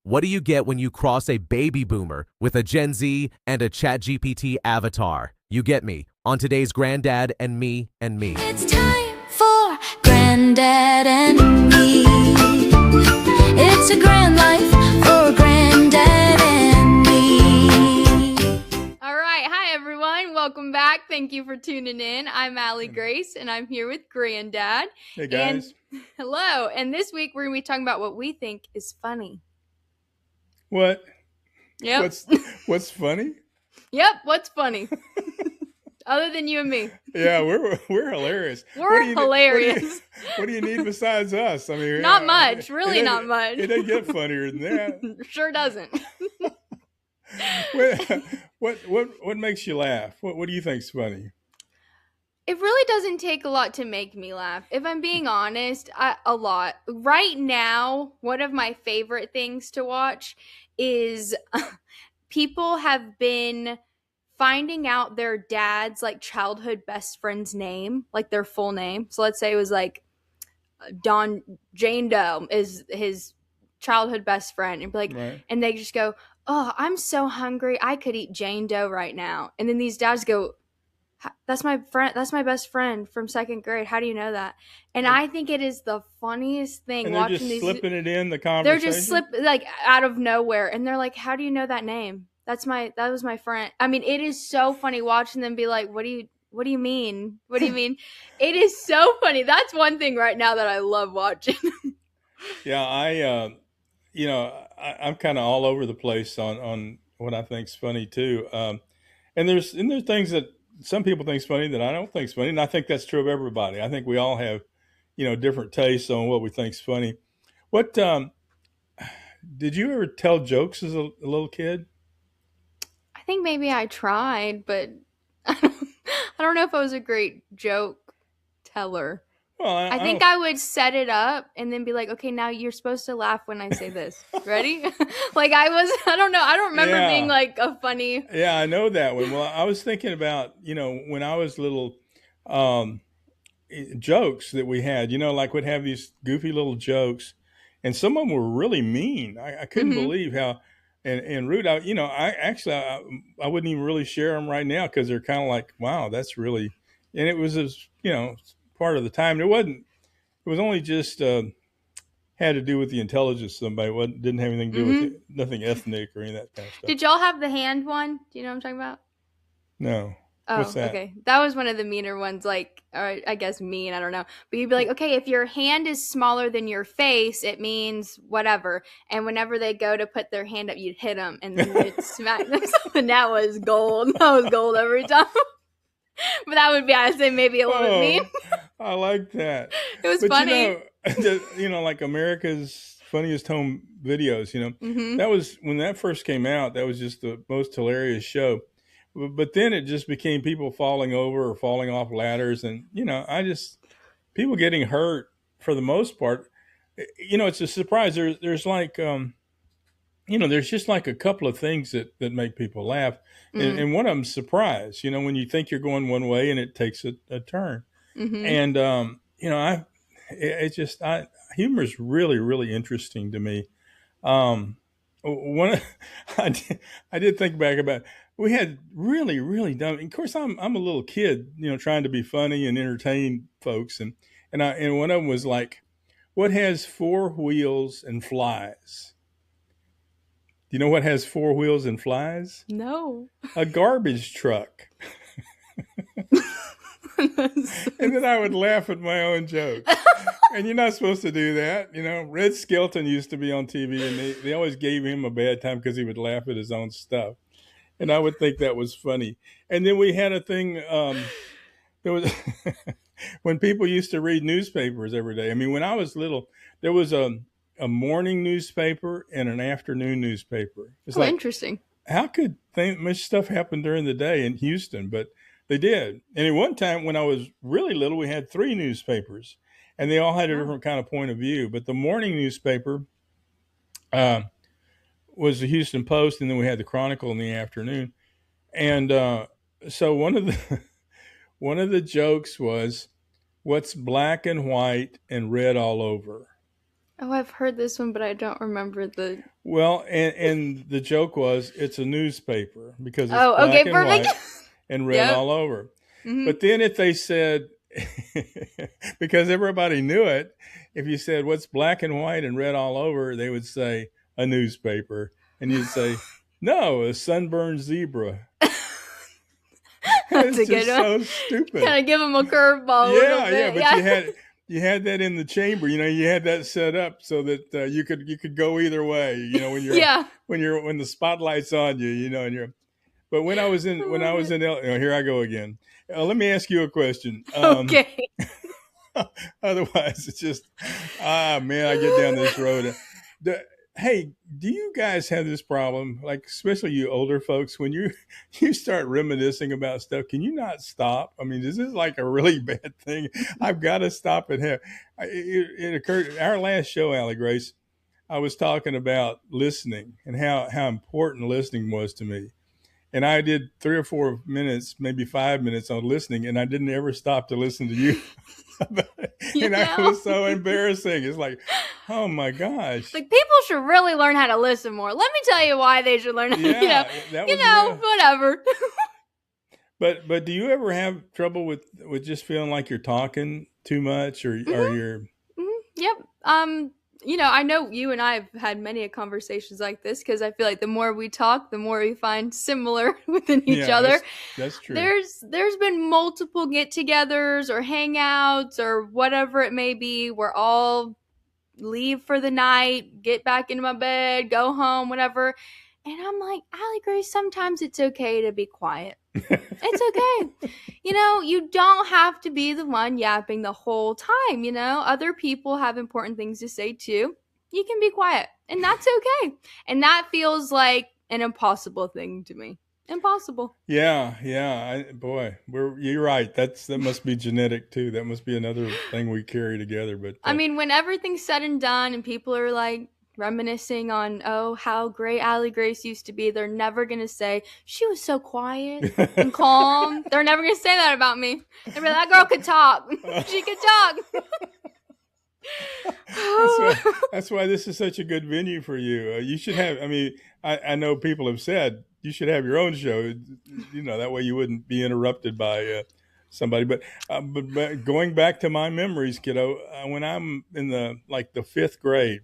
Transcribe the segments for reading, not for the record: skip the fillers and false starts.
What do you get when you cross a baby boomer with a Gen Z and a Chatgpt avatar? You get me on today's GrandDad and Me and Me. It's time for GrandDad and Me. It's a grand life for GrandDad and Me. All right. Hi, everyone. Welcome back. Thank you for tuning in. I'm Allie-Grace, and I'm here with GrandDad. Hey, guys. Hello. And this week, we're going to be talking about what we think is funny. What? Yep. What's funny? Yep. What's funny? Other than you and me. Yeah, we're hilarious. We're hilarious. What do you need besides us? I mean, Not much. Really not much. It doesn't get funnier than that. Sure doesn't. What makes you laugh? What do you think's funny? It really doesn't take a lot to make me laugh. If I'm being honest, a lot. Right now, one of my favorite things to watch is people have been finding out their dad's like childhood best friend's name, like their full name. So let's say it was like Jane Doe is his childhood best friend, and be like, Right. And they just go, "Oh, I'm so hungry. I could eat Jane Doe right now." And then these dads go, "That's my friend. That's my best friend from second grade. How do you know that?" And I think it is the funniest thing And they're watching just these. slipping it in the conversation. They're just like out of nowhere, and they're like, "How do you know that name? That was my friend." I mean, it is so funny watching them be like, What do you mean? What do you mean?" It is so funny. That's one thing right now that I love watching. Yeah, I'm kind of all over the place on what I think's funny too. And there's things that some people think's funny that I don't think's funny, and I think that's true of everybody. I think we all have, different tastes on what we think's funny. What did you ever tell jokes as a little kid? I think maybe I tried, but I don't know if I was a great joke teller. Well, I think I would set it up and then be like, "Okay, now you're supposed to laugh when I say this. Ready?" Like I don't know. I don't remember being like a funny. Yeah, I know that one. Well, I was thinking about, when I was little, jokes that we had, like we'd have these goofy little jokes, and some of them were really mean. I couldn't believe how, and rude. I wouldn't even really share them right now because they're kind of like, wow, that's really, and it was part of the time. It was only just had to do with the intelligence of somebody. It didn't have anything to do with it, nothing ethnic or any of that kind of stuff. Did y'all have the hand one? Do you know what I'm talking about? No. Oh, What's that? Okay. That was one of the meaner ones, like, or I guess mean, I don't know. But you'd be like, okay, if your hand is smaller than your face, it means whatever. And whenever they go to put their hand up, you'd hit them and then you'd smack them. And that was gold. That was gold every time. But that would be, I'd say, maybe a little bit mean. I like that. It was funny. Like America's Funniest Home Videos, Mm-hmm. that was, when that first came out, that was just the most hilarious show. But then it just became people falling over or falling off ladders. And, people getting hurt for the most part. It's a surprise. There's like, there's just like a couple of things that make people laugh. Mm-hmm. And one of them's surprise, when you think you're going one way and it takes a turn. Mm-hmm. And, humor is really, really interesting to me. I did think back about, we had really, really dumb. Of course, I'm a little kid, trying to be funny and entertain folks, and one of them was like, "What has four wheels and flies?" Do you know what has four wheels and flies? No. A garbage truck. And then I would laugh at my own joke. And you're not supposed to do that. Red Skelton used to be on TV, and they always gave him a bad time because he would laugh at his own stuff. And I would think that was funny. And then we had a thing, there was when people used to read newspapers every day. I mean, when I was little, there was a morning newspaper and an afternoon newspaper. It's like, interesting. How could much stuff happen during the day in Houston? But they did. And at one time when I was really little, we had 3 newspapers, and they all had a different kind of point of view. But the morning newspaper was the Houston Post, and then we had the Chronicle in the afternoon. And so one of the jokes was, "What's black and white and red all over?" Oh, I've heard this one, but I don't remember the. Well, and the joke was it's a newspaper because it's Oh, black okay, and perfect. white and red Yep. all over. Hmm. But then if they said, because everybody knew it, if you said what's black and white and red all over, they would say a newspaper. And you'd say, no, a sunburned zebra. That's a It's good just one. so stupid. Kind of give them a curveball a little Yeah, bit. but you had that in the chamber. You had that set up so that you could go either way. Yeah. When the spotlight's on you, and you're. But when I was in here I go again. Let me ask you a question. Okay. Otherwise, it's just man, I get down this road. Hey, do you guys have this problem? Like, especially you older folks, when you start reminiscing about stuff, can you not stop? I mean, is this like a really bad thing? I've got to stop and have. It occurred our last show, Allie-Grace. I was talking about listening and how important listening was to me. And I did 3 or 4 minutes, maybe 5 minutes on listening, and I didn't ever stop to listen to you. And it was so embarrassing. It's like, oh my gosh. Like, people should really learn how to listen more. Let me tell you why they should learn how Yeah, that was whatever. But do you ever have trouble with just feeling like you're talking too much or you're Yep. I know you and I have had many conversations like this because I feel like the more we talk, the more we find similar within each other. That's true. There's been multiple get-togethers or hangouts or whatever it may be. We're all leave for the night, get back into my bed, go home, whatever. And I'm like, Allie-Grace, sometimes it's okay to be quiet. It's okay. You don't have to be the one yapping the whole time, Other people have important things to say too. You can be quiet, and that's okay. And that feels like an impossible thing to me. Impossible. Yeah. You're right. That must be genetic too. That must be another thing we carry together. But I mean, when everything's said and done and people are like reminiscing on, oh, how great Allie-Grace used to be, they're never going to say, she was so quiet and calm. They're never going to say that about me. They'll be like, that girl could talk. She could talk. That's why this is such a good venue for you. You should have, I know people have said you should have your own show, that way you wouldn't be interrupted by somebody. But going back to my memories, kiddo, when I'm in the 5th grade,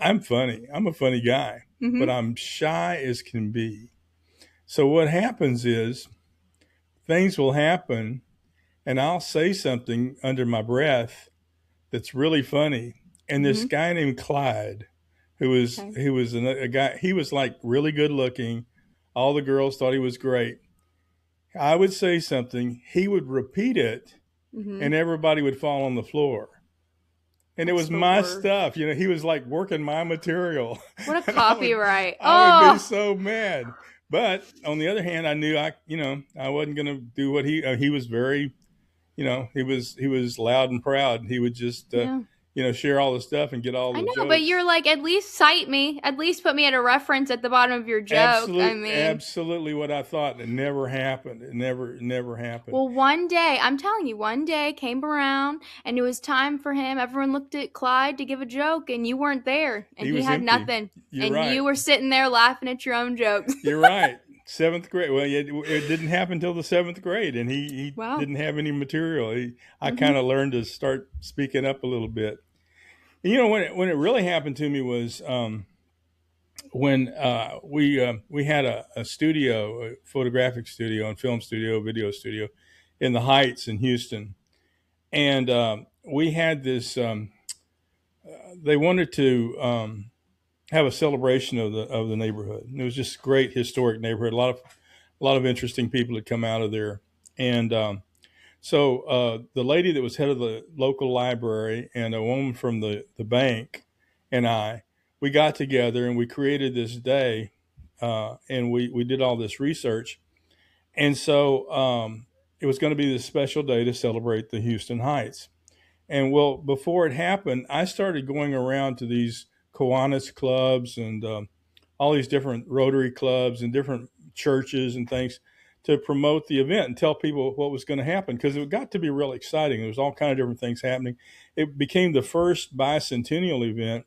I'm funny. I'm a funny guy, but I'm shy as can be. So what happens is things will happen and I'll say something under my breath that's really funny. And this guy named Clyde, who was a guy, he was like really good looking. All the girls thought he was great. I would say something, he would repeat it, and everybody would fall on the floor. And it was my stuff. He was like working my material. What a copyright. I would be so mad. But on the other hand, I knew I wasn't going to do what he was very, he was loud and proud. He would just, share all the stuff and get all the jokes. I know, but you're like, at least cite me. At least put me at a reference at the bottom of your joke. Absolutely what I thought. It never happened. It never happened. Well, one day came around and it was time for him. Everyone looked at Clyde to give a joke and you weren't there. And he had empty. nothing. You're right. You were sitting there laughing at your own jokes. You're right. 7th grade. Well, it didn't happen until the 7th grade, and he didn't have any material. I kind of learned to start speaking up a little bit. And, when it really happened to me was when we had a studio, a photographic studio, and film studio, video studio, in the Heights in Houston, and we had this. They wanted to have a celebration of the neighborhood. And it was just a great historic neighborhood. A lot of interesting people had come out of there. And so the lady that was head of the local library and a woman from the bank and we got together and we created this day and we did all this research. And so it was going to be this special day to celebrate the Houston Heights. And well, before it happened, I started going around to these Kiwanis clubs and all these different Rotary clubs and different churches and things to promote the event and tell people what was going to happen, because it got to be real exciting. There was all kind of different things happening. It became the first bicentennial event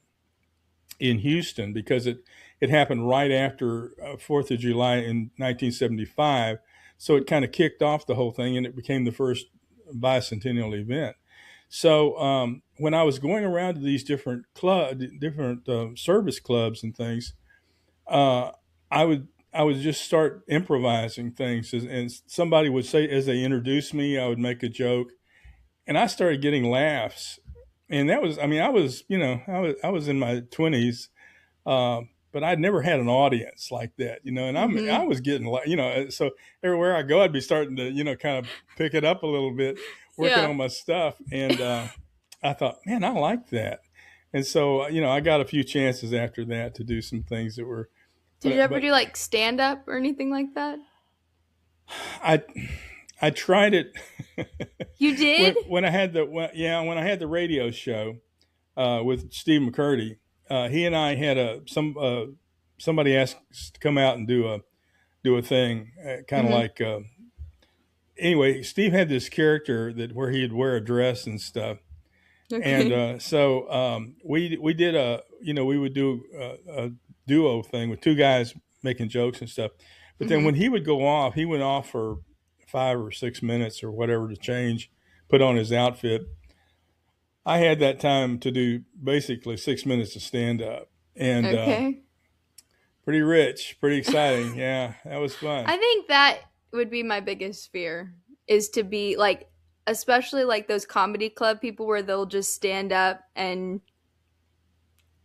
in Houston because it happened right after 4th of July in 1975. So it kind of kicked off the whole thing, and it became the first bicentennial event. So when I was going around to these different service clubs and things, I would just start improvising things, and somebody would say, as they introduced me, I would make a joke, and I started getting laughs. And that was, I mean, I was, I was in my 20s, but I'd never had an audience like that, and I was getting, so everywhere I go, I'd be starting to, kind of pick it up a little bit, working on my stuff. And I thought, man, I like that. And so, I got a few chances after that to do some things that were. Did you ever do like stand up or anything like that? I tried it. You did? when I had the radio show with Steve McCurdy, he and I had somebody asked us to come out and do a thing, kind of like. Anyway, Steve had this character where he'd wear a dress and stuff, and so we did we would do a duo thing with two guys making jokes and stuff. But then when he would go off, he went off for 5 or 6 minutes or whatever to change, put on his outfit. I had that time to do basically 6 minutes of stand up, and pretty rich, pretty exciting. Yeah, that was fun. I think that would be my biggest fear, is to be like, especially like those comedy club people where they'll just stand up and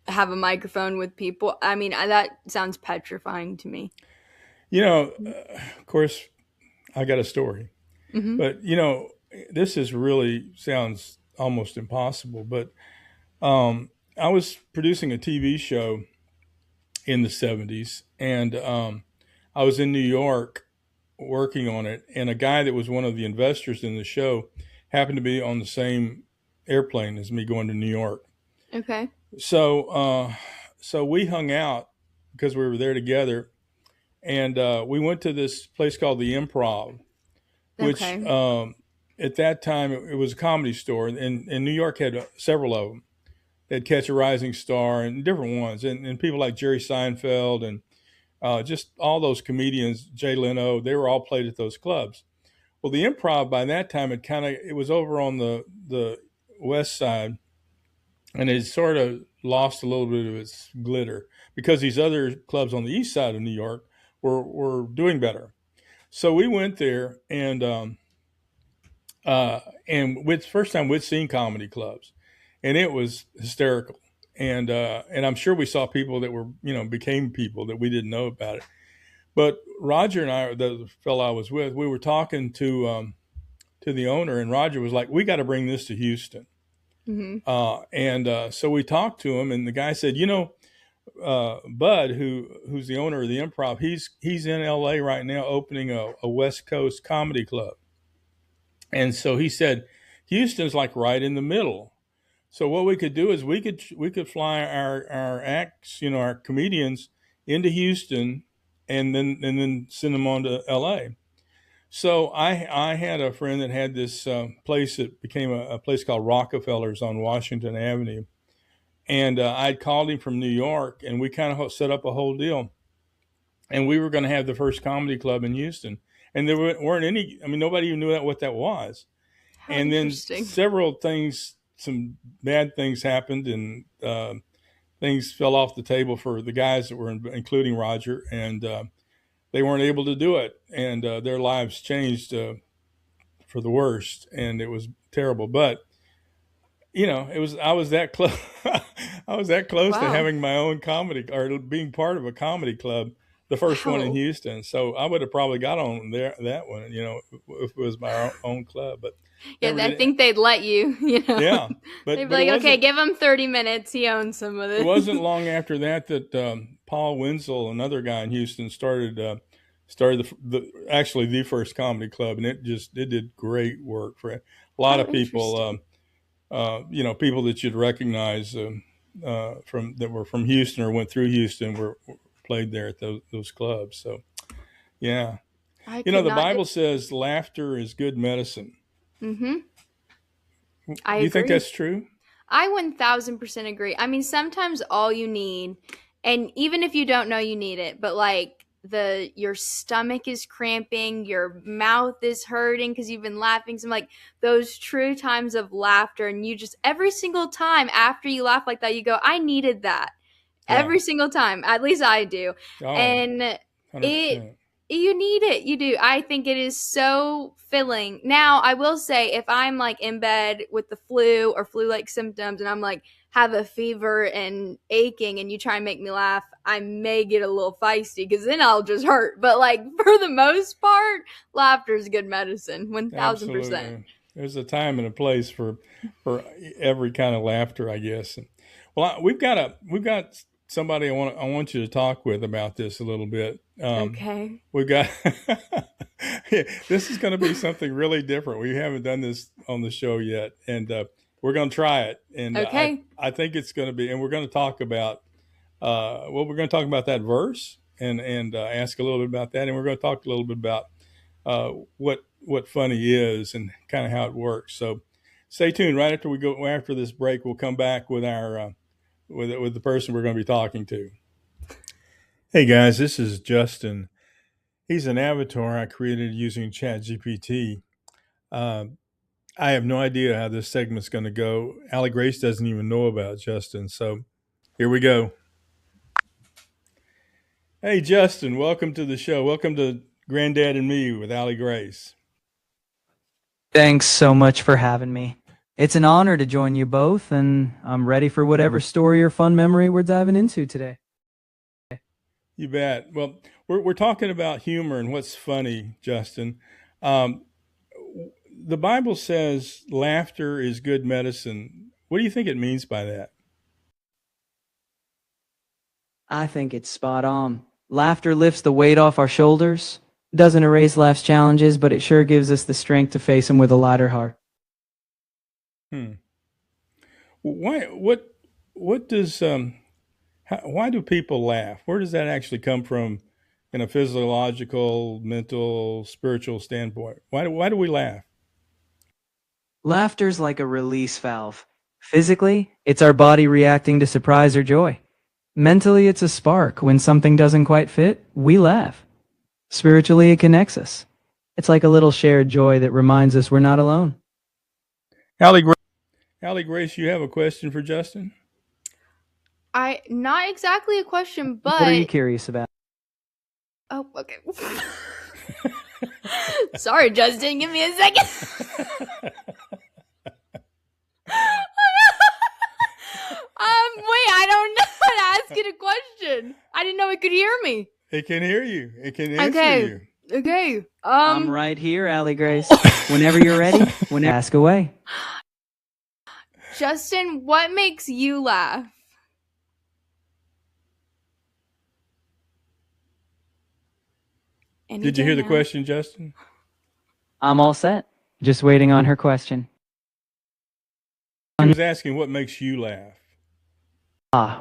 have a microphone with people. I mean, that sounds petrifying to me. Of course, I got a story, but this really sounds almost impossible. But I was producing a TV show in the 70s, and I was in New York working on it, and a guy that was one of the investors in the show happened to be on the same airplane as me going to New York. Okay. So we hung out because we were there together, and we went to this place called the Improv, which at that time it was a comedy store, and New York had several of them. They'd Catch a Rising Star and different ones, and people like Jerry Seinfeld and just all those comedians, Jay Leno, they were all played at those clubs. Well, the Improv by that time it was over on the west side, and it sort of lost a little bit of its glitter because these other clubs on the east side of New York were doing better. So we went there, and first time we'd seen comedy clubs, and it was hysterical. And I'm sure we saw people that were, became people that we didn't know about it. But Roger and I, the fellow I was with, we were talking to the owner, and Roger was like, "We got to bring this to Houston." So we talked to him, and the guy said, Bud, who's the owner of the Improv, he's in LA right now opening a West Coast comedy club. And so he said, Houston's like right in the middle. So what we could do is we could fly our acts, our comedians into Houston, and then send them on to LA. So I had a friend that had this place that became a place called Rockefeller's on Washington Avenue. And I'd called him from New York, and we kind of set up a whole deal. And we were going to have the first comedy club in Houston. And there weren't any, nobody even knew what that was. How and then interesting. Several things, some bad things happened, and things fell off the table for the guys that were including Roger, and they weren't able to do it, and their lives changed for the worst, and it was terrible. But I was that close. I was that close to having my own comedy, or being part of a comedy club, the first one in Houston. So I would have probably got on that one, if it was my own club. But yeah, I think they'd let you, Yeah, but they'd be like, okay, give him 30 minutes. He owns some of it. It wasn't long after that Paul Wenzel, another guy in Houston, started the first comedy club, and it did great work for a lot of people. People that you'd recognize that were from Houston or went through Houston were played there at those clubs. So, yeah. I You know, could the not. Bible says laughter is good medicine. Mm-hmm. I Do you think agree. that's true? I 1000% agree. I mean, sometimes all you need, and even if you don't know you need it, but like your stomach is cramping, your mouth is hurting because you've been laughing, some like those true times of laughter, and you just every single time after you laugh like that, you go, I needed that. Yeah. Every single time. At least I do. Oh, And 100%. you need it. You do. I think it is so filling. Now, I will say if I'm like in bed with the flu or flu-like symptoms and I'm like have a fever and aching and you try and make me laugh, I may get a little feisty because then I'll just hurt. But like for the most part, laughter is good medicine. 1000%. Absolutely. There's a time and a place for every kind of laughter, I guess. Well, we've got somebody I want you to talk with about this a little bit. Okay. We've got this is going to be something really different. We haven't done this on the show yet, and we're going to try it. And Okay. I think it's going to be, and we're going to talk about we're going to talk about that verse and ask a little bit about that, and we're going to talk a little bit about what funny is and kind of how it works. So stay tuned. Right after this break, we'll come back with our with the person we're going to be talking to. Hey guys, this is Justin. He's an avatar I created using Chatgpt. I have no idea how this segment's going to go. Allie-Grace doesn't even know about Justin, so here we go. Hey Justin, welcome to the show. Welcome to GrandDad and Me with Allie-Grace. Thanks so much for having me. It's an honor to join you both, and I'm ready for whatever story or fun memory we're diving into today. You bet. Well, we're talking about humor and what's funny, Justin. The Bible says laughter is good medicine. What do you think it means by that? I think it's spot on. Laughter lifts the weight off our shoulders. Doesn't erase life's challenges, but it sure gives us the strength to face them with a lighter heart. Why? What does why do people laugh? Where does that actually come from in a physiological, mental, spiritual standpoint? Why do we laugh? Laughter's like a release valve. Physically, it's our body reacting to surprise or joy. Mentally, it's a spark. When something doesn't quite fit, we laugh. Spiritually, it connects us. It's like a little shared joy that reminds us we're not alone. Allie-Grace, you have a question for Justin? Not exactly a question, but What are you curious about? oh, okay. Sorry, Justin. Give me a second. Wait, I don't know how to ask it a question. I didn't know it could hear me. It can hear you. It can answer you. Okay. I'm right here, Allie-Grace. Whenever you're ready, ask away. Justin, what makes you laugh? Did you hear the question, Justin? I'm all set. Just waiting on her question. He was asking what makes you laugh.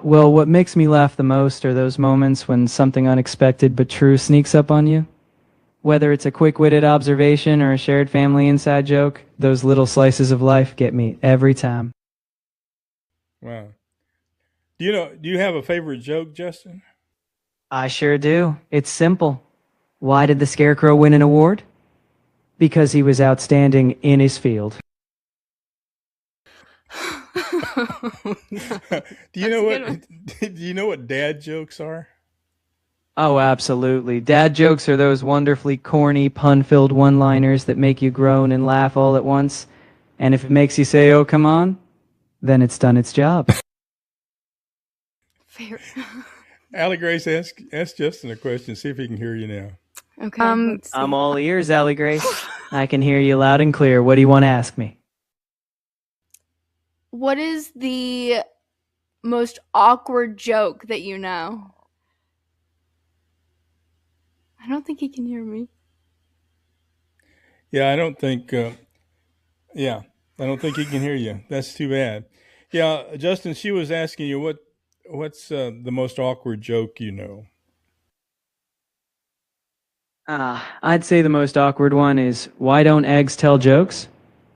Well, what makes me laugh the most are those moments when something unexpected but true sneaks up on you. Whether it's a quick-witted observation or a shared family inside joke, those little slices of life get me every time. Wow. Do you have a favorite joke, Justin? I sure do. It's simple. Why did the Scarecrow win an award? Because he was outstanding in his field. Do you know what dad jokes are? Oh, absolutely. Dad jokes are those wonderfully corny, pun-filled one-liners that make you groan and laugh all at once. And if it makes you say, oh, come on, then it's done its job. Fair. Allie-Grace, ask Justin a question. See if he can hear you now. Okay. Let's see. I'm all ears, Allie-Grace. I can hear you loud and clear. What do you want to ask me? What is the most awkward joke that you know? I don't think he can hear me. Yeah, I don't think he can hear you. That's too bad. Yeah, Justin, she was asking you what's the most awkward joke you know? I'd say the most awkward one is why don't eggs tell jokes?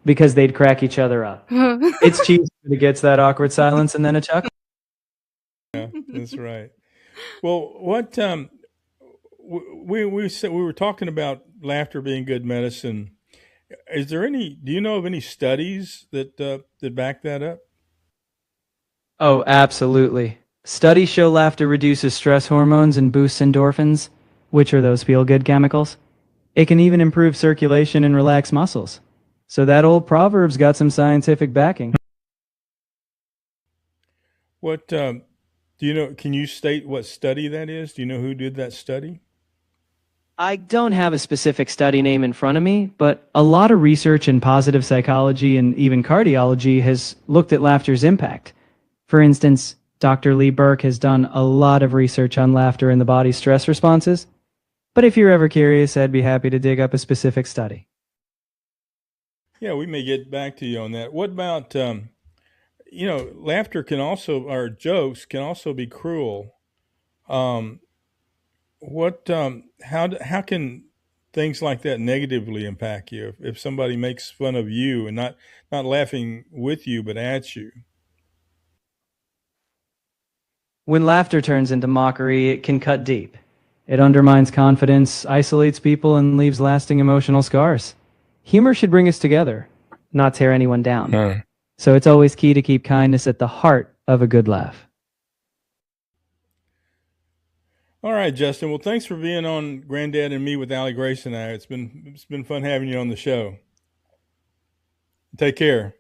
Because they'd crack each other up. It's cheesy, but it gets that awkward silence and then a chuckle. Yeah, that's right. Well, what we said we were talking about laughter being good medicine. Is there any? Do you know of any studies that back that up? Oh, absolutely. Studies show laughter reduces stress hormones and boosts endorphins, which are those feel-good chemicals. It can even improve circulation and relax muscles. So that old proverb's got some scientific backing. What do you know? Can you state what study that is? Do you know who did that study? I don't have a specific study name in front of me, but a lot of research in positive psychology and even cardiology has looked at laughter's impact. For instance, Dr. Lee Burke has done a lot of research on laughter and the body's stress responses. But if you're ever curious, I'd be happy to dig up a specific study. Yeah, we may get back to you on that. What about laughter can also, or jokes can also be cruel. Um, how can things like that negatively impact you? If somebody makes fun of you and not laughing with you but at you? When laughter turns into mockery, it can cut deep. It undermines confidence, isolates people, and leaves lasting emotional scars. Humor should bring us together, not tear anyone down. No. So it's always key to keep kindness at the heart of a good laugh. All right, Justin. Well, thanks for being on GrandDad and Me with Allie-Grace and I. It's been fun having you on the show. Take care.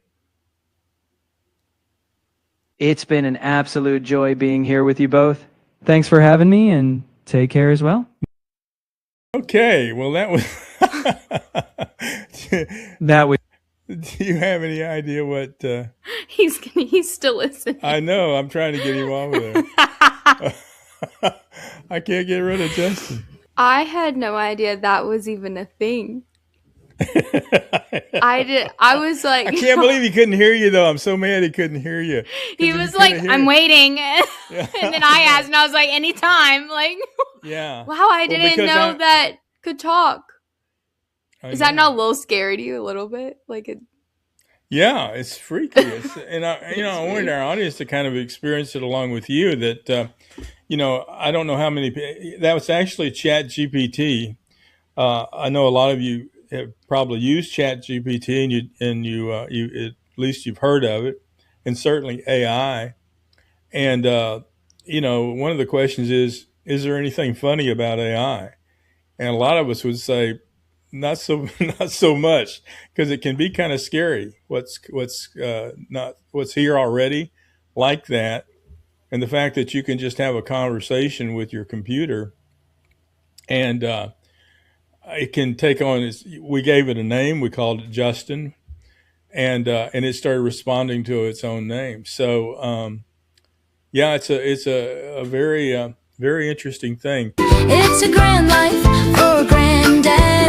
It's been an absolute joy being here with you both. Thanks for having me, and take care as well. Okay. Well, that was. That was Do you have any idea what? He's still listening. I know. I'm trying to get him off of there. I can't get rid of Justin. I had no idea that was even a thing. I was like, I can't believe he couldn't hear you, though. I'm so mad he couldn't hear you. he was like, I'm waiting. And then I asked, and I was like, anytime. Like, Yeah. wow, I didn't because know that could talk. I Is that know. not a little scary to you a little bit? Like, Yeah, it's freaky. And I wanted our audience to kind of experience it along with you. That I don't know how many. That was actually Chatgpt. I know a lot of you have probably used Chatgpt, you at least you've heard of it, and certainly AI. And one of the questions is there anything funny about AI? And a lot of us would say not so not so much, because it can be kind of scary. What's here already like that, and the fact that you can just have a conversation with your computer, and it can take on. We gave it a name. We called it Justin, and it started responding to its own name. So yeah, it's a very very interesting thing. It's a grand life for a granddad.